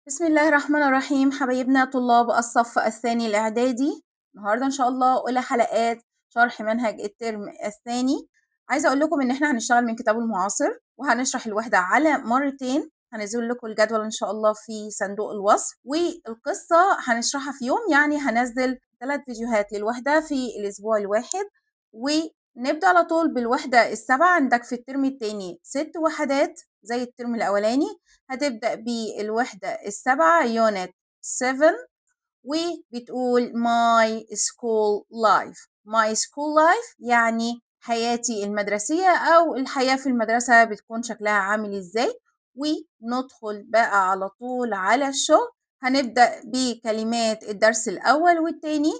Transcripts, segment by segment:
بسم الله الرحمن الرحيم. حبايبنا طلاب الصف الثاني الإعدادي، النهارده إن شاء الله أولى حلقات شرح منهج الترم الثاني. عايزة أقول لكم إن إحنا هنشتغل من كتاب المعاصر وهنشرح الوحدة على مرتين. هنزل لكم الجدول إن شاء الله في صندوق الوصف، والقصة هنشرحها في يوم، يعني هنزل 3 فيديوهات للوحدة في الأسبوع الواحد. ونبدأ على طول بالوحدة السبعة. عندك في الترم الثاني 6 وحدات زي الترم الأولاني. هتبدأ بالوحدة السبعة يونت 7، وبتقول my school life. my school life يعني حياتي المدرسية أو الحياة في المدرسة بتكون شكلها عامل إزاي. وندخل بقى على طول على الشغل. هنبدأ بكلمات الدرس الأول والتاني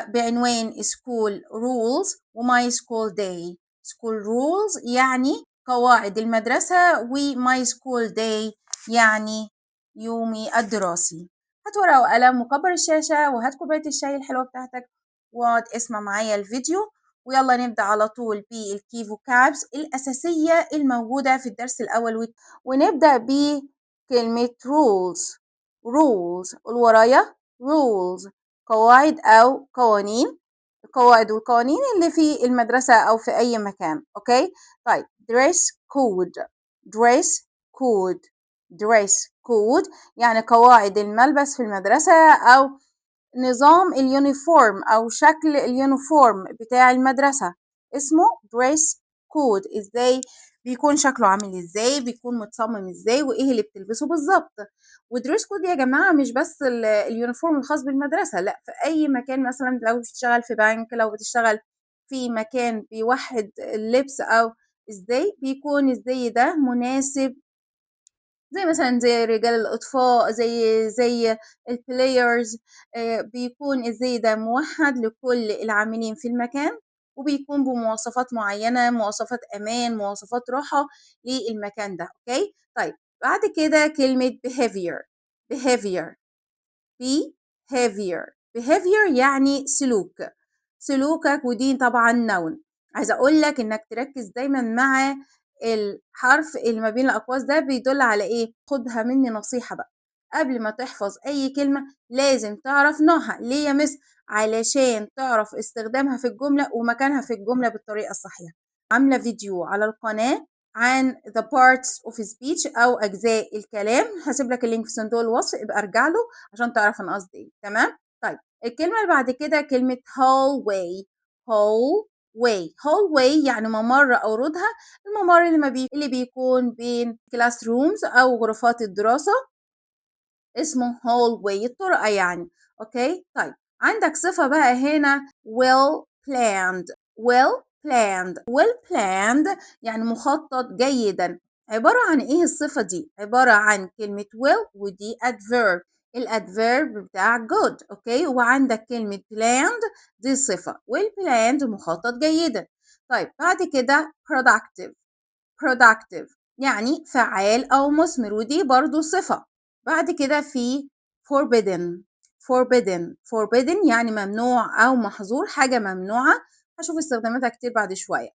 بعنوان school rules و my school day. school rules يعني قواعد المدرسة، و my school day يعني يومي الدراسي. هات ورقة وقلم وكبر الشاشة وهات كوباية الشاي الحلوة بتاعتك واقعد اسمع معايا الفيديو. ويلا نبدأ على طول بالكي فوكابس الأساسية الموجودة في الدرس الأول، ونبدأ بكلمة rules. rules قول ورايا rules، قواعد أو قوانين. القواعد والقوانين اللي في المدرسة أو في أي مكان. أوكي طيب dress code. dress code dress code يعني قواعد الملبس في المدرسة أو نظام اليونيفورم أو شكل اليونيفورم بتاع المدرسة اسمه dress code. إزاي بيكون شكله عامل إزاي، بيكون متصمم إزاي، وإيه اللي بتلبسه بالظبط. ودريس كود يا جماعة مش بس اليونيفورم الخاص بالمدرسة، لا، في أي مكان. مثلا لو بتشتغل في بنك، لو بتشتغل في مكان بيوحد اللبس، أو إزاي بيكون الزي ده مناسب، زي مثلا زي رجال الإطفاء، زي البلايرز. بيكون الزي ده موحد لكل العاملين في المكان، وبيكون بمواصفات معينة، مواصفات أمان، مواصفات راحة للمكان ده. أوكي طيب بعد كده كلمة behavior. behavior behavior behavior يعني سلوك، سلوكك. ودي طبعا نون. عايزه اقول لك انك تركز دايما مع الحرف اللي ما بين الاقواس ده بيدل على ايه. خدها مني نصيحه بقى، قبل ما تحفظ اي كلمه لازم تعرف نوعها. ليه يا مس؟ علشان تعرف استخدامها في الجمله ومكانها في الجمله بالطريقه الصحيحه. عامله فيديو على القناه عن the parts of speech او اجزاء الكلام، هسيب لك اللينك في صندوق الوصف، ابقى ارجع له عشان تعرف انا قصدي ايه. تمام طيب الكلمة اللي بعد كده كلمة hallway. hallway يعني ممر أو ردهة. الممر اللي بيكون بين كلاس رومز أو غرفات الدراسة اسمه hallway، الطرقة يعني. أوكي طيب عندك صفة بقى هنا well planned. well planned يعني مخطط جيدا. عبارة عن إيه الصفة دي؟ عبارة عن كلمة well ودي adverb. الادفيرب بتاع good. اوكي وعندك كلمة planned دي صفة، والplanned مخطط جيدا. طيب بعد كده productive يعني فعال أو مثمر، ودي برضو صفة. بعد كده في forbidden يعني ممنوع أو محظور، حاجة ممنوعة. هشوف استخداماتها كتير بعد شوية.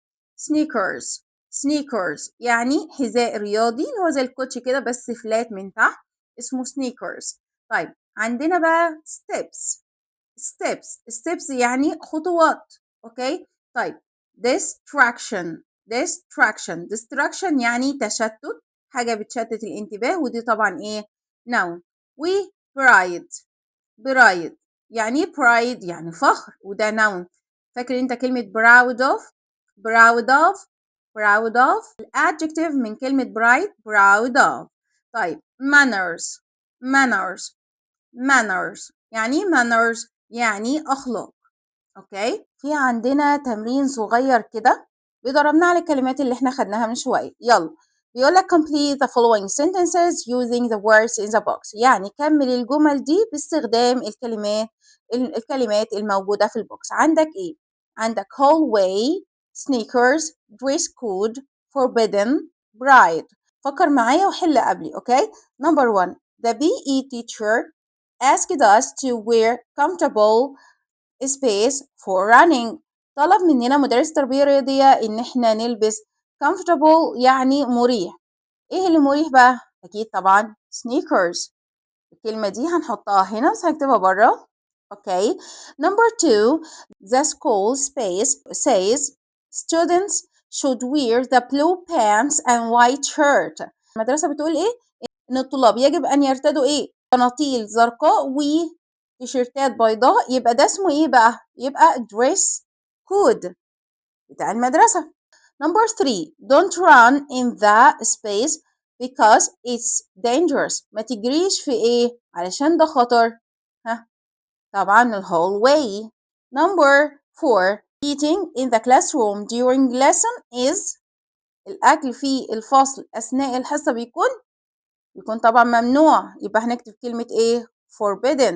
sneakers يعني حذاء رياضي اللي هو زي الكوتشي كده بس فلات من تحت، اسمه sneakers. طيب عندنا بقى steps يعني خطوات. اوكي طيب distraction يعني تشتت، حاجة بتشتت الانتباه، ودي طبعا ايه noun. و pride يعني pride يعني فخر، وده noun. فاكر انت كلمة proud of الادجكتيف من كلمة proud of. طيب manners يعني أخلاق. أوكي في عندنا تمرين صغير كده بيضربنا على الكلمات اللي احنا خدناها من شوية. يلا بيقول لك complete the following sentences using the words in the box. يعني كمل الجمل دي باستخدام الكلمات الموجودة في البوكس. عندك ايه؟ عندك hallway, sneakers, dress code, forbidden, bride. فكر معايا وحل قبلي. اوكي number 1 the PE teacher asked us to wear comfortable space for running. طلب مننا مدرس تربية رياضية إن إحنا نلبس comfortable يعني مريح. إيه اللي مريح بقى؟ أكيد طبعا sneakers. الكلمة دي هنحطها هنا بس هنكتبها برا. Okay. Number 2, the school space says students should wear the blue pants and white shirt. المدرسة بتقول إيه؟ إن الطلاب يجب أن يرتدوا إيه؟ بناطيل زرقاء وتيشيرتات بيضاء. يبقى ده اسمه إيه بقى؟ يبقى dress code بتاع المدرسة. Number 3, don't run in the space because it's dangerous. ما تجريش في إيه؟ علشان ده خطر. ها؟ طبعا ال hallway. Number 4, eating in the classroom during lesson is. الأكل في الفصل أثناء الحصة بيكون طبعا ممنوع. يبقى هنكتب كلمة إيه؟ forbidden.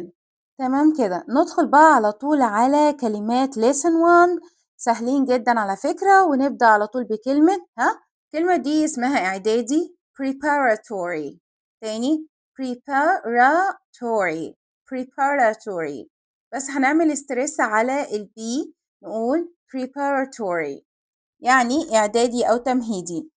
تمام كده. ندخل بقى على طول على كلمات lesson 1. سهلين جدا على فكرة. ونبدأ على طول بكلمة الكلمة دي اسمها إعدادي preparatory. تاني preparatory. preparatory. بس هنعمل ستريس على البي، نقول preparatory يعني إعدادي أو تمهيدي.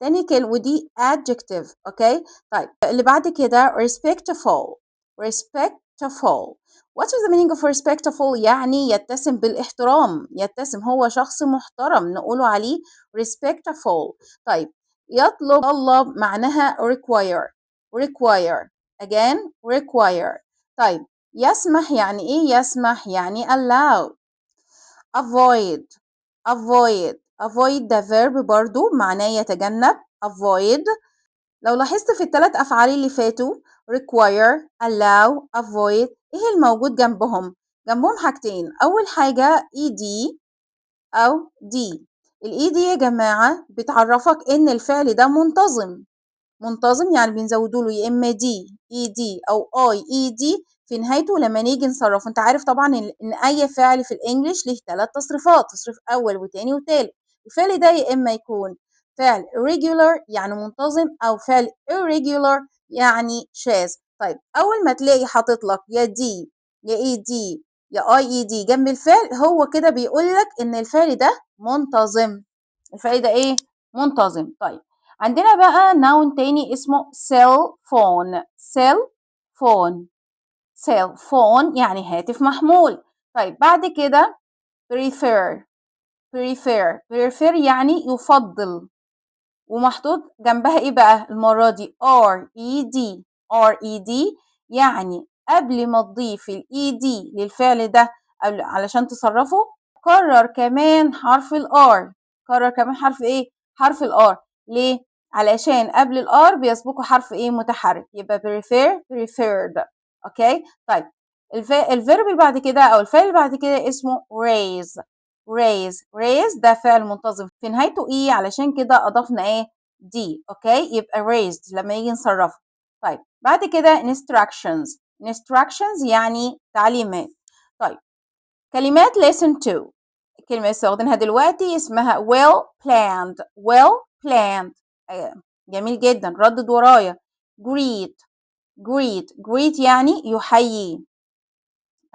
تاني كلمة ودي adjective. اوكي طيب اللي بعد كده respectful. respectful. What is the meaning of respectful؟ يعني يتسم بالاحترام، يتسم، هو شخص محترم نقوله عليه respectful. طيب طلب معناها require. require again require. طيب يسمح يعني ايه؟ يسمح يعني allow. avoid. avoid ده verb برضو معناه يتجنب. avoid. لو لاحظت في الثلاث أفعال اللي فاتوا require allow avoid ايه الموجود جنبهم؟ جنبهم حاجتين. أول حاجة ed أو d. ال ed يا جماعة بتعرفك إن الفعل ده منتظم. منتظم يعني بنزوده له يا اما دي اي دي او اي اي دي في نهايته لما نيجي نصرفه. انت عارف طبعا ان اي فعل في الانجليش ليه 3 تصريفات، تصريف اول وتاني وتالت. الفعل ده يا اما يكون فعل regular يعني منتظم او فعل irregular يعني شاذ. طيب اول ما تلاقي حاطط لك يا دي يا اي دي يا اي اي دي جنب الفعل، هو كده بيقول لك ان الفعل ده منتظم. الفعل ده ايه؟ منتظم. طيب عندنا بقى noun تاني اسمه cell phone. cell phone. cell phone يعني هاتف محمول. طيب بعد كده prefer. prefer يعني يفضل، ومحطوط جنبها ايه بقى المرة دي؟ red. red يعني قبل ما تضيف ed للفعل ده علشان تصرفه كرر كمان حرف الار. كرر كمان حرف ايه؟ حرف الار. ليه؟ علشان قبل الار بيسبقه حرف ايه؟ متحرك. يبقى preferred. اوكي طيب الفيرب اللي بعد كده او الفعل اللي بعد كده اسمه raise. raise ده فعل منتظم في نهايته ايه، علشان كده اضفنا ايه؟ دي. اوكي يبقى raised لما يجي نصرفه. طيب بعد كده instructions يعني تعليمات. طيب كلمات lesson 2. الكلمة اللي استخدمها دلوقتي اسمها well planned. جميل جدا. ردد ورايا. greet يعني يحيي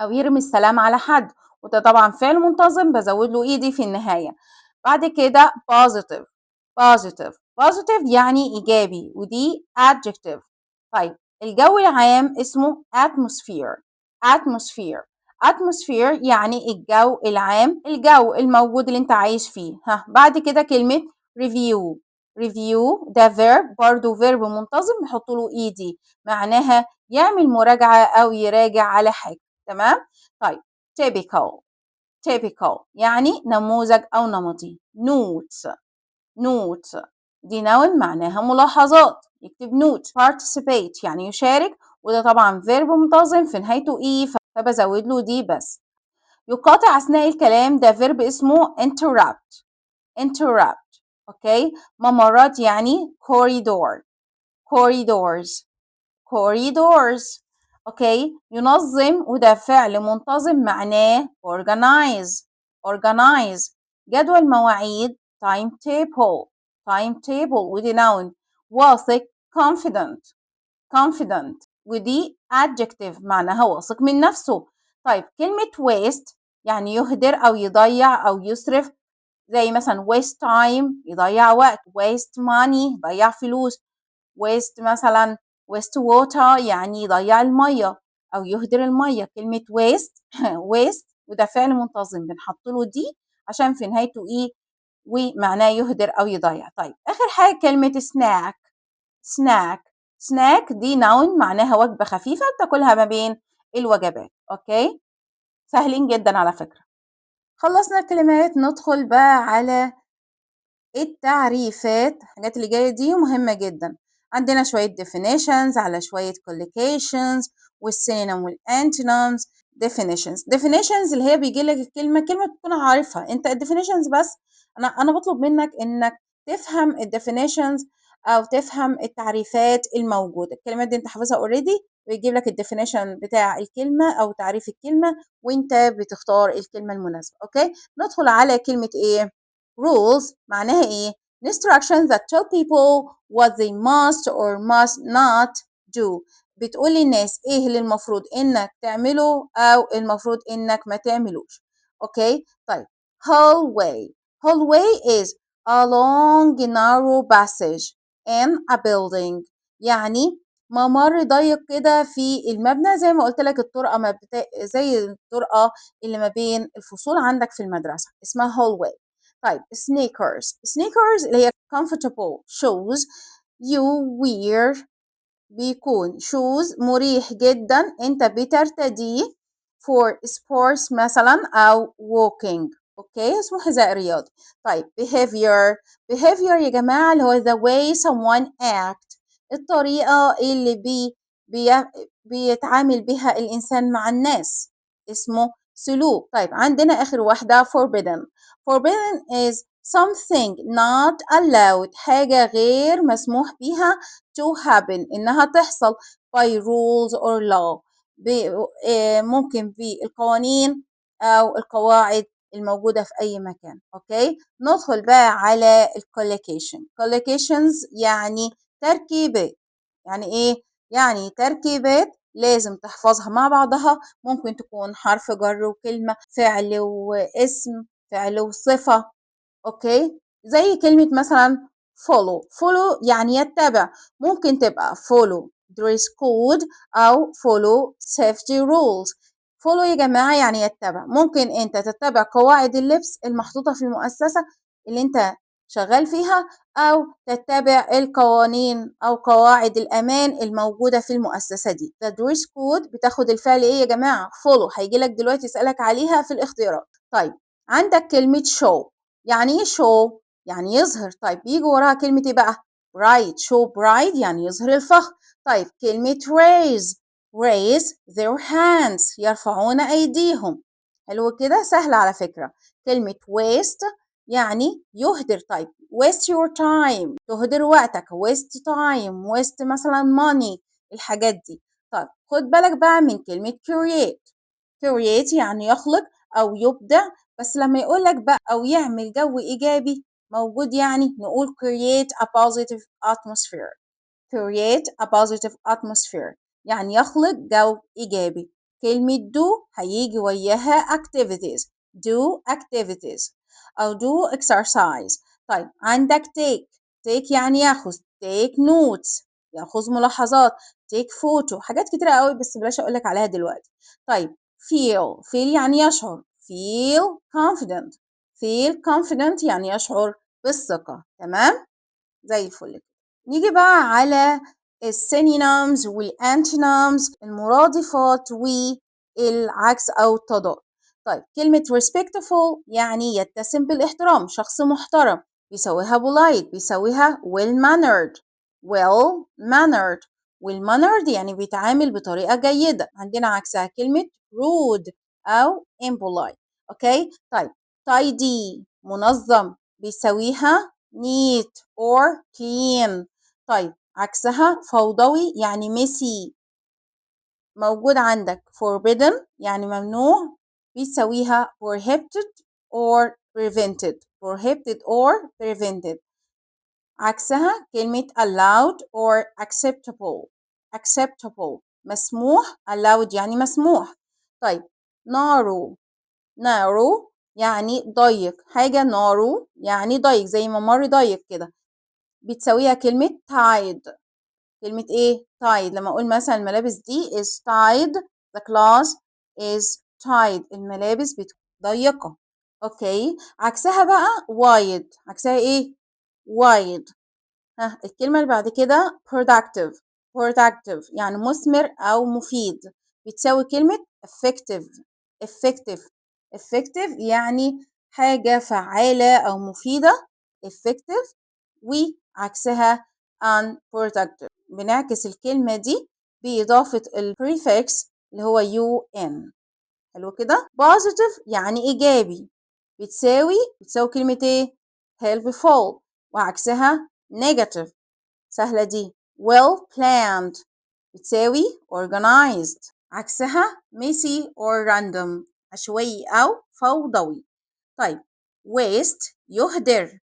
أو يرمي السلام على حد، وده طبعا فعل منتظم بزود له ايدي في النهاية. بعد كده positive يعني إيجابي، ودي adjective. طيب الجو العام اسمه atmosphere يعني الجو العام، الجو الموجود اللي انت عايش فيه. بعد كده كلمة review ده verb برضو verb منتظم نحط له ايدي، معناها يعمل مراجعة أو يراجع على حاجة. تمام. طيب typical يعني نموذج أو نمطي. note دي noun معناها ملاحظات. يكتب note. participate يعني يشارك، وده طبعا verb منتظم في نهايته ايه فبزود له دي بس. يقاطع أثناء الكلام ده verb اسمه interrupt. اوكي ممرات يعني corridors. اوكي ينظم وده فعل منتظم معناه organize. جدول مواعيد timetable ودي noun. واثق confident ودي adjective معناها واثق من نفسه. طيب كلمة waste يعني يهدر أو يضيع أو يسرف، زي مثلا waste time يضيع وقت، waste money يضيع فلوس، waste مثلا waste water يعني يضيع المية أو يهدر المية. كلمة waste waste وده فعل منتظم بنحط له دي عشان في نهايته إيه ومعناه يهدر أو يضيع. طيب آخر حاجة كلمة snack snack snack دي noun معناها وجبة خفيفة بتاكلها ما بين الوجبات. أوكي سهلين جدا على فكرة. خلصنا الكلمات ندخل بقى على التعريفات. الحاجات اللي جاية دي مهمة جدا. عندنا شوية definitions على شوية collocations والسينونيم والantonyms. definitions اللي هي بيجي لك الكلمة كلمة تكون عارفها انت definitions بس. انا بطلب منك انك تفهم definitions او تفهم التعريفات الموجودة. الكلمات دي انت حافظها already ويجيب لك الديفينيشن بتاع الكلمة او تعريف الكلمة وانت بتختار الكلمة المناسبة. اوكي ندخل على كلمة ايه rules. معناها ايه instructions that tell people what they must or must not do. بتقول للناس ايه اللي المفروض انك تعمله او المفروض انك ما تعملوش. اوكي طيب hallway. hallway is a long narrow passage in a building. يعني ممر ضيق كده في المبنى زي ما قلت لك الطرقة زي الطرقة اللي ما بين الفصول عندك في المدرسة اسمها hallway. طيب sneakers اللي هي comfortable shoes you wear. بيكون shoes مريح جدا انت بترتديه for sports مثلا او walking. اوكي اسمه حذاء رياضي. طيب behavior يا جماعة اللي هو the way someone act الطريقة اللي بي بيتعامل بها الإنسان مع الناس اسمه سلوك. طيب عندنا آخر واحدة forbidden is something not allowed حاجة غير مسموح بها to happen إنها تحصل by rules or law ممكن بالقوانين أو القواعد الموجودة في أي مكان. أوكي ندخل بقى على collocations يعني تركيبات. يعني إيه؟ يعني تركيبات لازم تحفظها مع بعضها. ممكن تكون حرف جر وكلمة فعل واسم فعل وصفة. أوكي زي كلمة مثلا follow يعني يتبع. ممكن تبقى follow dress code أو follow safety rules. follow يا جماعة يعني يتبع. ممكن أنت تتبع قواعد اللبس المحطوطة في المؤسسة اللي أنت شغال فيها أو تتبع القوانين أو قواعد الأمان الموجودة في المؤسسة دي. the dress code بتاخد الفعل إيه يا جماعة follow. هيجي لك دلوقتي يسألك عليها في الاختيارات. طيب عندك كلمة show. يعني ايه show؟ يعني يظهر. طيب يجي وراها كلمة ايه بقى؟ bright. show bright يعني يظهر الفخر. طيب كلمة raise their hands يرفعون أيديهم. حلو كده سهل على فكرة. كلمة waste يعني يهدر. طيب waste your time تهدر وقتك waste time waste مثلا money الحاجات دي. طيب خد بالك بقى من كلمة create يعني يخلق أو يبدع. بس لما يقول لك بقى أو يعمل جو إيجابي موجود يعني نقول create a positive atmosphere. create a positive atmosphere يعني يخلق جو إيجابي. كلمة do هيجي وياها activities. do activities أو do exercise. طيب عندك take يعني ياخذ take notes ياخذ ملاحظات take photo حاجات كتيرة قوي بس بلاش أقولك عليها دلوقتي. طيب feel يعني يشعر feel confident يعني يشعر بالثقة. تمام زي الفل. نيجي بقى على السينونيمز والانتونيمز المرادفات والعكس أو التضاد. طيب كلمة respectful يعني يتسم بالاحترام شخص محترم. بيسويها polite بيسويها well mannered يعني بيتعامل بطريقة جيدة. عندنا عكسها كلمة rude أو impolite. أوكي طيب tidy منظم بيسويها neat or clean. طيب عكسها فوضوي يعني messy. موجود عندك forbidden يعني ممنوع بيسويها prohibited or prevented. عكسها كلمة allowed or acceptable مسموح allowed يعني مسموح. طيب narrow يعني ضيق. حاجة narrow يعني ضيق زي ممر ضيق كده بتساويها كلمة tight. كلمة ايه tied. لما أقول مثلا الملابس دي is tied, the class is tied. الملابس ضيقة. أوكي، عكسها بقى wide. عكسها إيه؟ wide. ها، الكلمة اللي بعد كده productive. productive يعني مثمر أو مفيد، بتساوي كلمة effective. effective. effective يعني حاجة فعالة أو مفيدة. effective. وعكسها unproductive. بنعكس الكلمة دي بإضافة الprefix اللي هو un. حلو كده. positive يعني إيجابي، بتساوي كلمة إيه؟ helpful. وعكسها negative. سهلة دي. well planned بتساوي organized. عكسها messy or random، عشوائي أو فوضوي. طيب waste يهدر،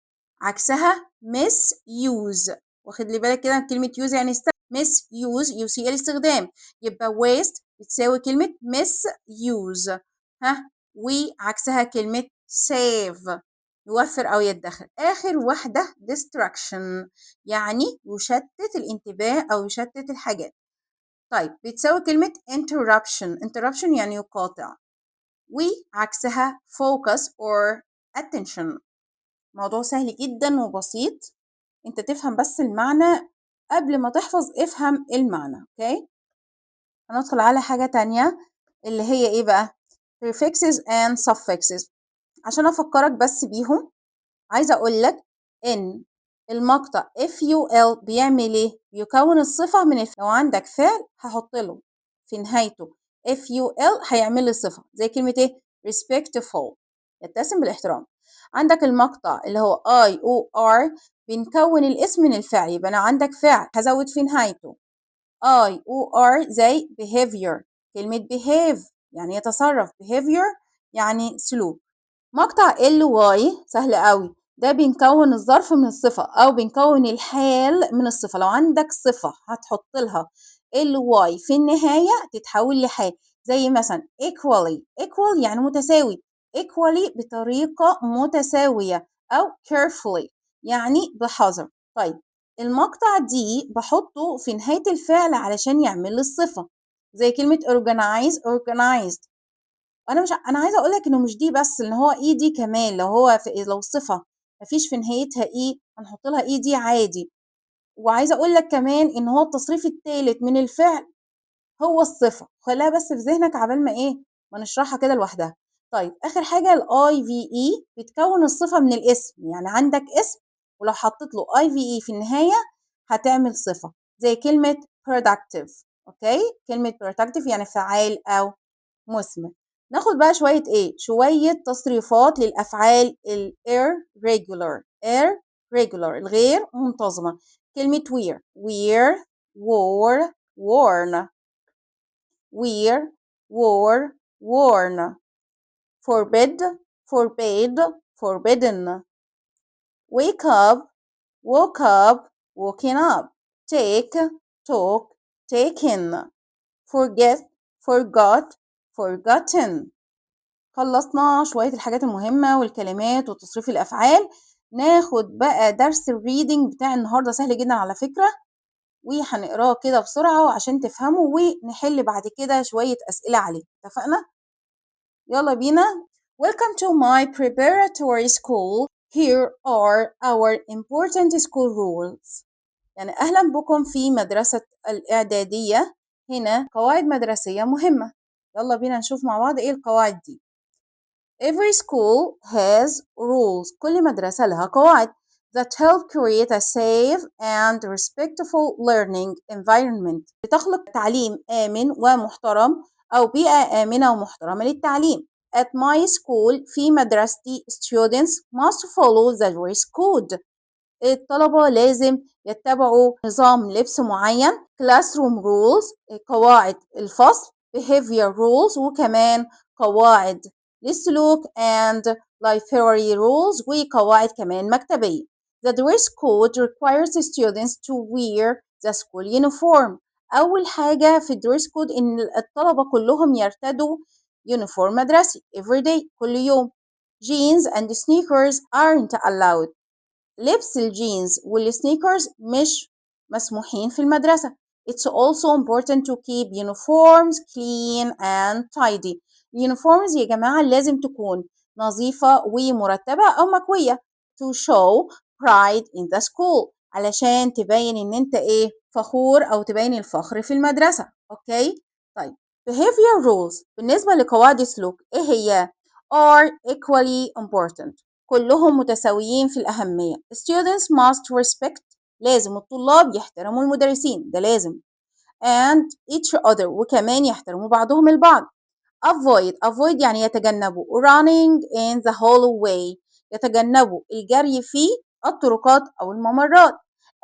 عكسها misuse. واخد لي بالك كده كلمة use يعني misuse يسيء الاستخدام، يبقى waste بتساوي كلمة misuse. ها، وعكسها كلمة save يوفر أو يدخر. آخر واحدة distraction يعني يشتت الانتباه أو يشتت الحاجات. طيب بتساوي كلمة interruption يعني يقاطع، وعكسها focus or attention. موضوع سهل جدا وبسيط، انت تفهم بس المعنى قبل ما تحفظ، افهم المعنى. اوكي، هندخل على حاجة تانية اللي هي ايه بقى؟ prefixes and suffixes. عشان افكرك بس بيهم، عايزة اقول لك ان المقطع ful بيعمل ايه؟ بيكون الصفة من الفعل. لو عندك فعل هحط له في نهايته ful هيعمل لي صفة، زي كلمة ايه؟ respectful يتسم بالاحترام. عندك المقطع اللي هو I O R بنكون الاسم من الفعل، يبقى انا عندك فعل هزود في نهايته I O R زي behavior. كلمة behave يعني يتصرف، behavior يعني سلوك. مقطع ال واي سهل قوي، ده بنكون الظرف من الصفة أو بنكون الحال من الصفة. لو عندك صفة هتحط لها ال واي في النهاية تتحول لحال، زي مثلا equal يعني متساوي، equally بطريقة متساوية، أو carefully يعني بحذر. طيب المقطع دي بحطه في نهاية الفعل علشان يعمل لي الصفة، زي كلمة organized. انا عايزه اقول لك انه مش دي بس، ان هو اي دي كمان. لو هو لو صفه مفيش في نهايتها اي هنحط لها اي دي عادي. وعايزه اقول لك كمان ان هو التصريف الثالث من الفعل هو الصفه. خليها بس في ذهنك عبال ما ايه، ما نشرحها كده لوحدها. طيب اخر حاجه الاي في اي بتكون الصفه من الاسم، يعني عندك اسم ولو حطيت له اي في اي في النهايه هتعمل صفه، زي كلمه productive. اوكي، كلمه productive يعني فعال او مثمر. ناخد بقى شوية تصريفات للأفعال irregular. الغير منتظمة. كلمة wear wore worn. worn. forbid forbidden. wake up woke up woken up. take talk taken. forget forgot forgotten. خلصنا شوية الحاجات المهمة والكلمات وتصريف الأفعال. ناخد بقى درس الريدنج بتاع النهاردة، سهل جدا على فكرة، وهنقراه كده بسرعة عشان تفهمه، ونحل بعد كده شوية أسئلة عليه. اتفقنا؟ يلا بينا. Welcome to my preparatory school. Here are our important school rules. يعني أهلا بكم في مدرسة الإعدادية. هنا قواعد مدرسية مهمة. يلا بينا نشوف مع بعض إيه القواعد دي. Every school has rules. كل مدرسة لها قواعد that help create a safe and respectful learning environment. بتخلق تعليم آمن ومحترم أو بيئة آمنة ومحترمة للتعليم. At my school في مدرستي students must follow the dress code. الطلبة لازم يتبعوا نظام لبس معين. classroom rules قواعد الفصل. behavior rules وكمان قواعد للسلوك and library rules وقواعد كمان مكتبية. The dress code requires the students to wear the school uniform. أول حاجة في الدريس كود إن الطلبة كلهم يرتدوا يونيفورم مدرسي every day كل يوم. Jeans and sneakers aren't allowed. لبس الجينز والسنيكرز مش مسموحين في المدرسة. It's also important to keep uniforms clean and tidy. اليونيفورمز يا جماعة لازم تكون نظيفة ومرتبة أو مكوية to show pride in the school علشان تبين إن أنت إيه فخور أو تبين الفخر في المدرسة. أوكي طيب behavior rules بالنسبة لقواعد السلوك إيه هي are equally important كلهم متساويين في الأهمية. Students must respect لازم الطلاب يحترموا المدرسين ده لازم and each other وكمان يحترموا بعضهم البعض. avoid يعني يتجنبوا running in the hallway يتجنبوا الجري في الطرقات أو الممرات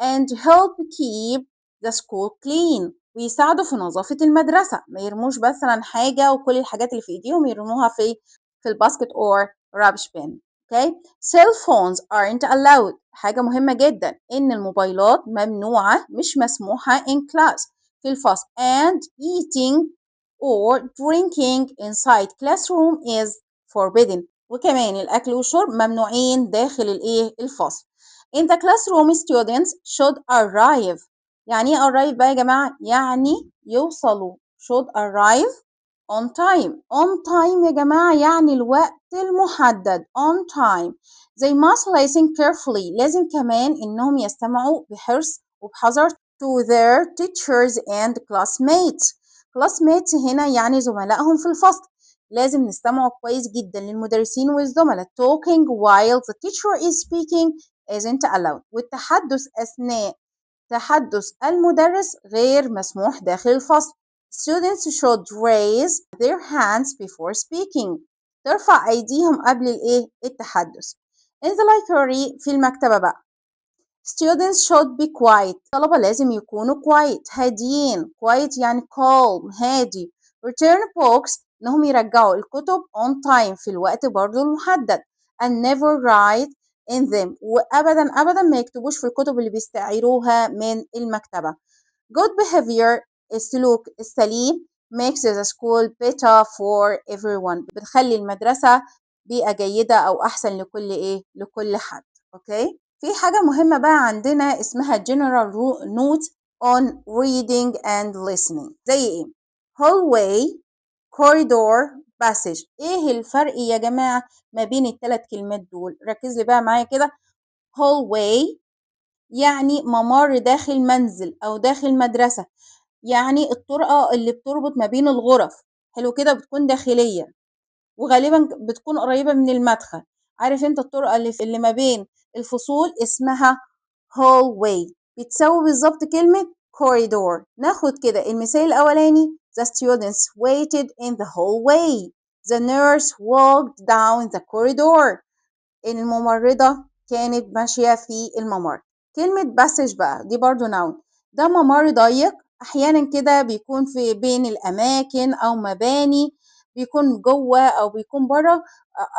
and help keep the school clean ويساعدوا في نظافة المدرسة ما يرموش مثلا حاجة وكل الحاجات اللي في إيديهم يرموها في الباسكت or rubbish bin. Okay cell phones aren't allowed حاجة مهمة جدا إن الموبايلات ممنوعة مش مسموحة in class في الفصل and eating or drinking inside classroom is forbidden وكمان الأكل والشرب ممنوعين داخل الفصل. In the classroom students should arrive يعني ايه arrive بقى يا جماعة يعني يوصلوا should arrive on time يا جماعة يعني الوقت المحدد on time. They must listen carefully لازم كمان إنهم يستمعوا بحرص وبحذر to their teachers and classmates هنا يعني زملائهم في الفصل لازم نستمعوا كويس جدا للمدرسين والزملاء talking while the teacher is speaking isn't allowed والتحدث أثناء تحدث المدرس غير مسموح داخل الفصل. Students should raise their hands before speaking ترفع أيديهم قبل التحدث. In the library في المكتبة بقى Students should be quiet الطلبة لازم يكونوا quiet هاديين quiet يعني calm هادي. Return books إنهم يرجعوا الكتب on time في الوقت برضو المحدد and never write in them وأبدا ما يكتبوش في الكتب اللي بيستعيروها من المكتبة. Good behavior السلوك السليم makes the school better for everyone بتخلي المدرسة بيئة جيدة أو أحسن لكل حد. أوكي في حاجة مهمة بقى عندنا اسمها general note on reading and listening زي ايه hallway corridor passage ايه الفرق يا جماعة ما بين الثلاث كلمات دول ركز لي بقى معايا كده hallway يعني ممر داخل منزل او داخل مدرسة يعني الطرقة اللي بتربط ما بين الغرف حلو كده بتكون داخلية وغالبا بتكون قريبة من المدخل عارف انت الطرقة اللي ما بين الفصول اسمها hallway بتساوي بالظبط كلمة corridor. ناخد كده المثال الأولاني the students waited in the hallway the nurse walked down the corridor الممرضة كانت ماشية في الممر. كلمة passage بقى دي برضو noun ده ممر ضيق أحيانا كده بيكون في بين الأماكن أو مباني بيكون جوه أو بيكون بره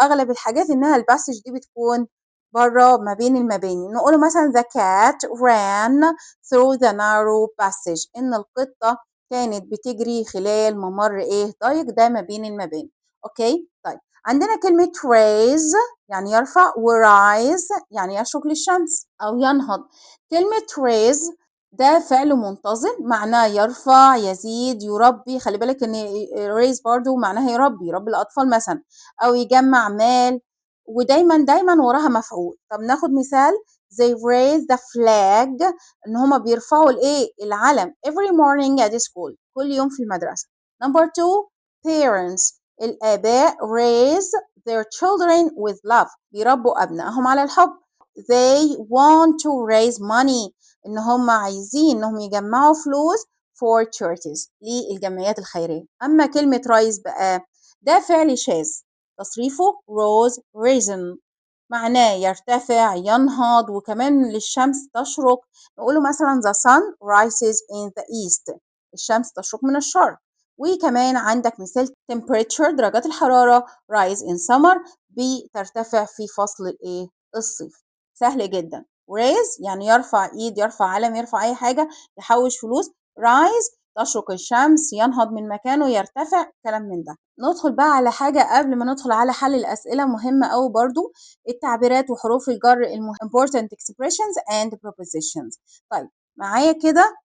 أغلب الحاجات إنها الباسج دي بتكون بره ما بين المباني نقوله مثلا the cat ran through the narrow passage إن القطة كانت بتجري خلال ممر ضيق ده ما بين المباني. أوكي طيب عندنا كلمة raise يعني يرفع ورايز يعني يشرق للشمس أو ينهض. كلمة raise ده فعل منتظم معناه يرفع يزيد يربي خلي بالك ان raise برضو معناها يربي الأطفال مثلا أو يجمع مال ودايما وراها مفعول. طب ناخد مثال they raise the flag ان هما بيرفعوا العلم every morning at school كل يوم في المدرسة. number 2 parents الآباء raise their children with love بيربوا أبنائهم على الحب. they want to raise money إن هم عايزين إنهم يجمعوا فلوس for charities للجمعيات الخيرية. أما كلمة raise بقى ده فعل شاذ تصريفه rose risen معناه يرتفع ينهض وكمان للشمس تشرق نقوله مثلا the sun rises in the east الشمس تشرق من الشرق. وكمان عندك مثال temperature درجات الحرارة rise in summer بترتفع في فصل الصيف. سهل جدا raise يعني يرفع ايد يرفع علم يرفع اي حاجة يحوش فلوس rise تشرق الشمس ينهض من مكانه يرتفع كلام من ده. ندخل بقى على حاجة قبل ما ندخل على حل الأسئلة مهمة أوي برضو التعبيرات وحروف الجر important expressions and prepositions. طيب معايا كده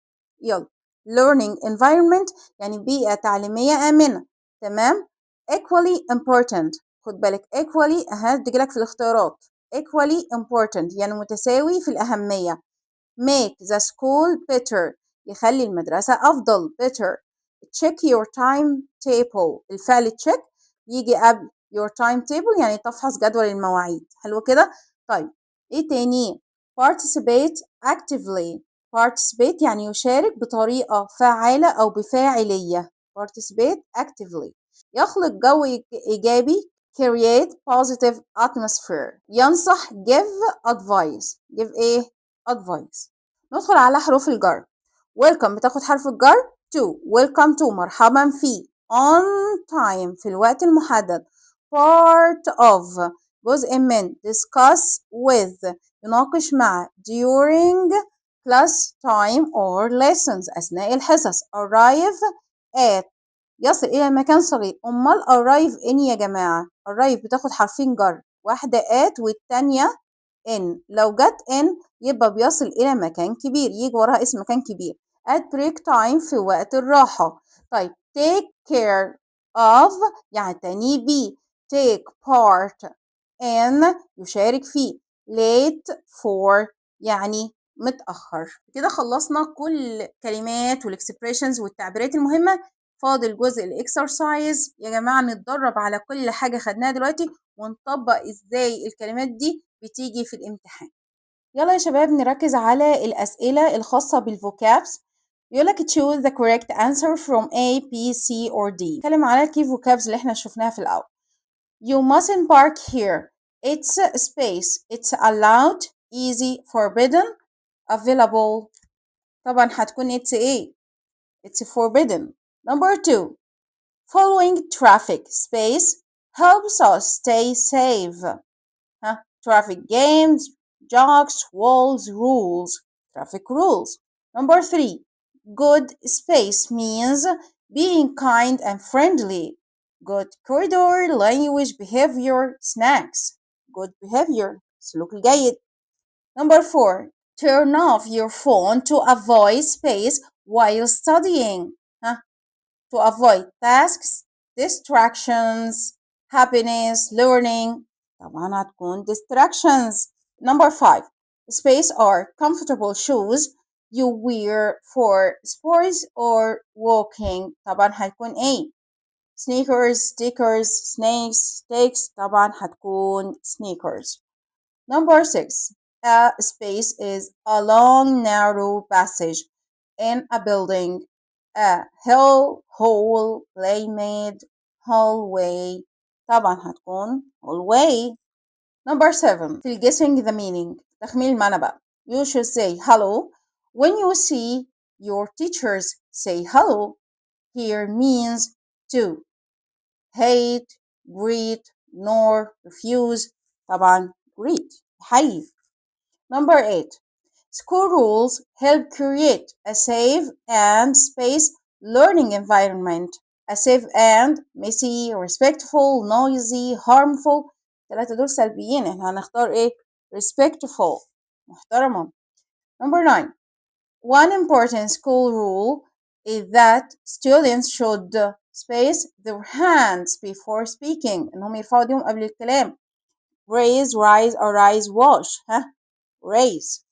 يلا learning environment يعني بيئة تعليمية آمنة. تمام. equally important، خد بالك equally هتجيلك في الاختيارات. equally important يعني متساوي في الأهمية. make the school better يخلي المدرسة أفضل. better. check your timetable، الفعل check يجي قبل your timetable يعني تفحص جدول المواعيد. حلو كده. طيب ايه تاني؟ participate actively. participate يعني يشارك بطريقة فعالة أو بفاعلية. participate actively. يخلق جو إيجابي create positive atmosphere. ينصح give advice. give ايه؟ advice. ندخل على حروف الجر. welcome بتاخد حرف الجر to. welcome to مرحبا فيه. on time في الوقت المحدد. part of جزء من. discuss with يناقش مع. during class time or lessons أثناء الحصص. arrive at يصل إلى مكان صغير. أمال arrive in يا جماعة؟ arrive بتاخد حرفين جر، واحدة at والتانية in. لو جت in يبقى بيصل إلى مكان كبير، يجي وراها اسم مكان كبير. at break time في وقت الراحة. طيب take care of يعتني بيه. take part in يشارك فيه. late for يعني متأخر. كده خلصنا كل كلمات والاكسبريشنز والتعبيرات المهمة. فاضل جزء الاكسرسايز يا جماعة، نتدرب على كل حاجة خدناها دلوقتي ونطبق ازاي الكلمات دي بتيجي في الامتحان. يلا يا شباب نركز على الأسئلة الخاصة بالفوكابس. يقولك choose the correct answer from A, B, C or D. نتكلم على الكي فوكابس اللي احنا شفناها في الأول. You mustn't park here. It's a space. It's allowed, easy, forbidden, available. طبعا هتكون it's A. It's forbidden. Number 2. Following traffic space helps us stay safe. Traffic games, jocks, walls, rules. Traffic rules. Number 3. Good space means being kind and friendly. Good corridor, language, behavior, snacks. Good behavior. سلوك الجيد. Number 4. Turn off your phone to avoid space while studying. To avoid tasks, distractions, happiness, learning. طبعا هتكون distractions. Number 5. Space are comfortable shoes you wear for sports or walking. طبعا هتكون A. Sneakers, stickers, snakes, sticks. طبعا هتكون sneakers. Number 6. A space is a long narrow passage in a building. A hill, hall, playmate, hallway. طبعا هتكون hallway. Number 7. في guessing the meaning تخمين المعنى بقى. You should say hello. When you see your teachers say hello. Here means to. Hate, greet, nor, refuse. طبعا greet. حي. Number 8. School rules help create a safe and space learning environment. A safe and messy, respectful, noisy, harmful. الثلاثة دول سلبيين، احنا هنختار ايه؟ respectful، محترمة. Number 9. One important school rule is that students should space their hands before speaking. انهم يرفعوا ايديهم قبل الكلام. Raise, rise, arise, wash. raise.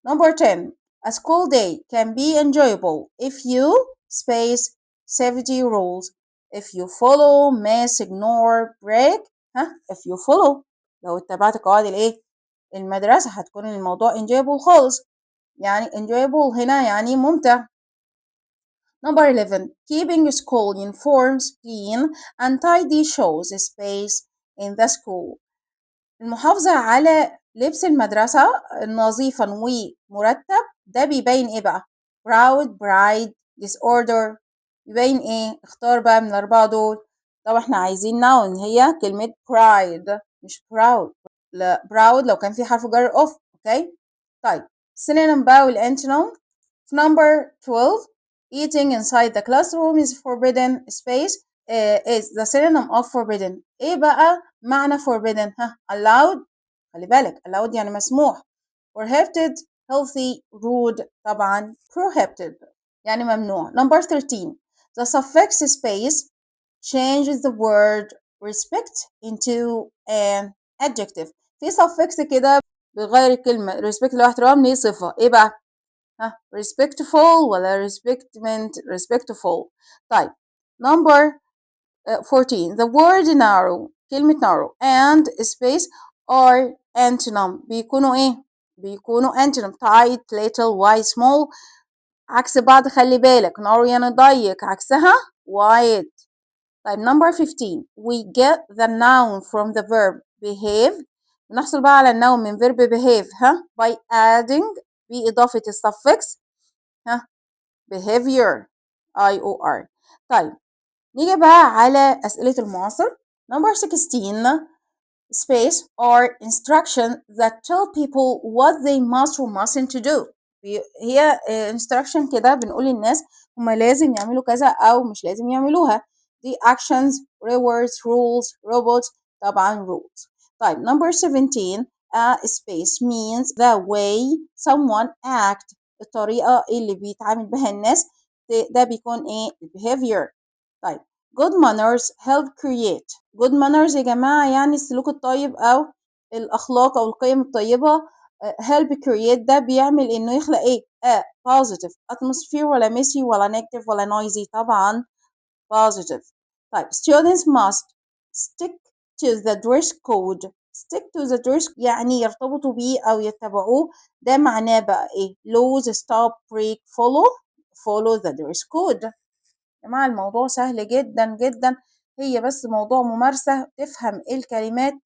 Number 10. A school day can be enjoyable if you space safety rules. If you follow, miss, ignore, break. if you follow لو اتبعت قواعد الايه؟ المدرسة هتكون الموضوع enjoyable خالص. يعني enjoyable هنا يعني ممتع. Number 11. Keeping school uniforms clean and tidy shows space in the school. المحافظة على لبس المدرسة نظيفا ومرتب ده بيبين ايه بقى؟ proud, pride, disorder. يبين ايه؟ اختار بقى من الأربعة دول. طبعا احنا عايزين noun هي كلمة pride مش proud. لا proud لو كان في حرف جر off. اوكي. طيب synonym بقى والانتونيم. في number 12. Eating inside the classroom is forbidden. Space is the synonym of forbidden. ايه بقى معنى forbidden؟ allowed. خلي بالك allowed يعني مسموح. prohibited healthy rude. طبعا prohibited. يعني ممنوع. Number 13 the suffix space changes the word respect into an adjective. في suffix كده بيغير الكلمة respect اللي هو احترام ليه صفة. ايه بقى؟ ها respectful ولا respectful. طيب number 14 the word narrow كلمة narrow and space are antonym. بيكونوا ايه؟ بيكونوا antonym tight little wide small عكس بعض. خلي بالك narrow يعني ضيق عكسها wide. طيب number 15 we get the noun from the verb behave. بنحصل بقى على النوم من verb behave by adding بإضافة الsuffix behavior IOR. طيب نيجي بقى على أسئلة المعاصر. number 16 space or instruction that tell people what they must or mustn't to do. هي instruction كده بنقول للناس هما لازم يعملوا كذا أو مش لازم يعملوها. دي actions, rewards, rules, robots. طبعا rules. طيب number 17 space means the way someone act. الطريقة اللي بيتعامل بها الناس ده بيكون ايه behavior. طيب good manners help create. good manners يا جماعة يعني السلوك الطيب أو الأخلاق أو القيم الطيبة. help create ده بيعمل إنه يخلق إيه؟ positive atmosphere ولا messy ولا negative ولا noisy. طبعا positive. طيب students must stick to the dress code. stick to the dress يعني يرتبطوا بيه أو يتبعوه. ده معناه بقى إيه؟ lose stop break follow the dress code. يا جماعة الموضوع سهل جدا جدا. هي بس موضوع ممارسة تفهم الكلمات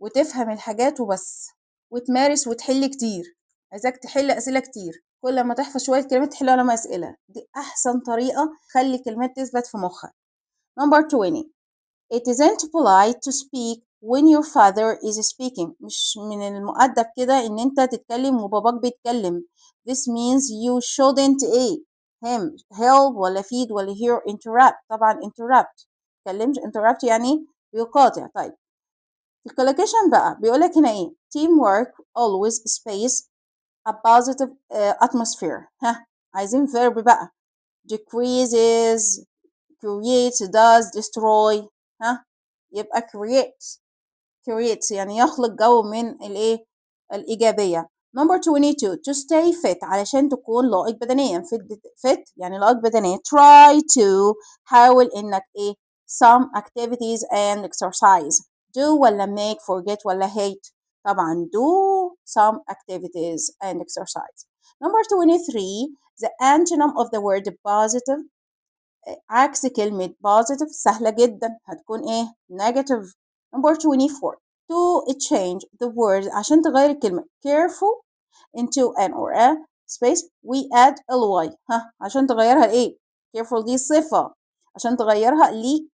وتفهم الحاجات وبس وتمارس وتحل كتير. عايزاك تحل أسئلة كتير. كل ما تحفظ شوية كلمات تحل على أسئلة. دي أحسن طريقة تخلي الكلمات تثبت في مخك. number 20 it isn't polite to speak when your father is speaking. مش من المؤدب كده إن أنت تتكلم وباباك بيتكلم. this means you shouldn't him help ولا feed ولا hear interrupt. طبعا interrupt تكلمش interrupt يعني بيقاطع. طيب الكولوكيشن بقى بيقولك هنا ايه teamwork always space a positive atmosphere. عايزين verb بقى decreases creates does destroy. يبقى creates يعني يخلق جو من الايه الإيجابية. number 22 to stay fit علشان تكون لائق بدنيا. fit يعني لائق بدنيا. try to حاول إنك ايه some activities and exercise. do ولا make forget ولا hate. طبعا do some activities and exercise. number 23 the antonym of the word positive عكس كلمة positive سهلة جدا هتكون ايه negative. number 24 to change the word عشان تغير الكلمة careful into an or a space we add ly. عشان تغيرها لايه careful دي صفة عشان تغيرها ل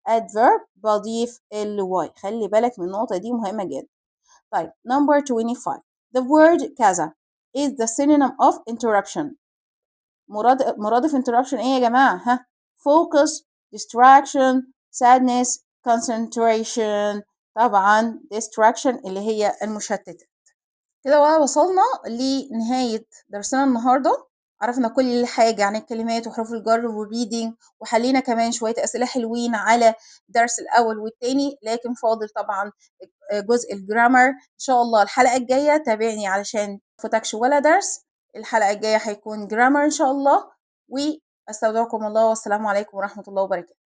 adverb بضيف ly. خلي بالك من النقطة دي مهمة جدا. طيب number 25 the word كذا is the synonym of interruption. مرادف interruption ايه يا جماعة؟ focus distraction sadness concentration. طبعا distraction اللي هي المشتتة. كده بقى وصلنا لنهاية درسنا النهاردة. عرفنا كل حاجة عن الكلمات وحروف الجر والريدنج وحلينا كمان شوية أسئلة حلوين على الدرس الأول والتاني. لكن فاضل طبعا جزء الجرامر. إن شاء الله الحلقة الجاية تابعني علشان مفوتكش ولا درس. الحلقة الجاية هيكون جرامر إن شاء الله. وأستودعكم الله والسلام عليكم ورحمة الله وبركاته.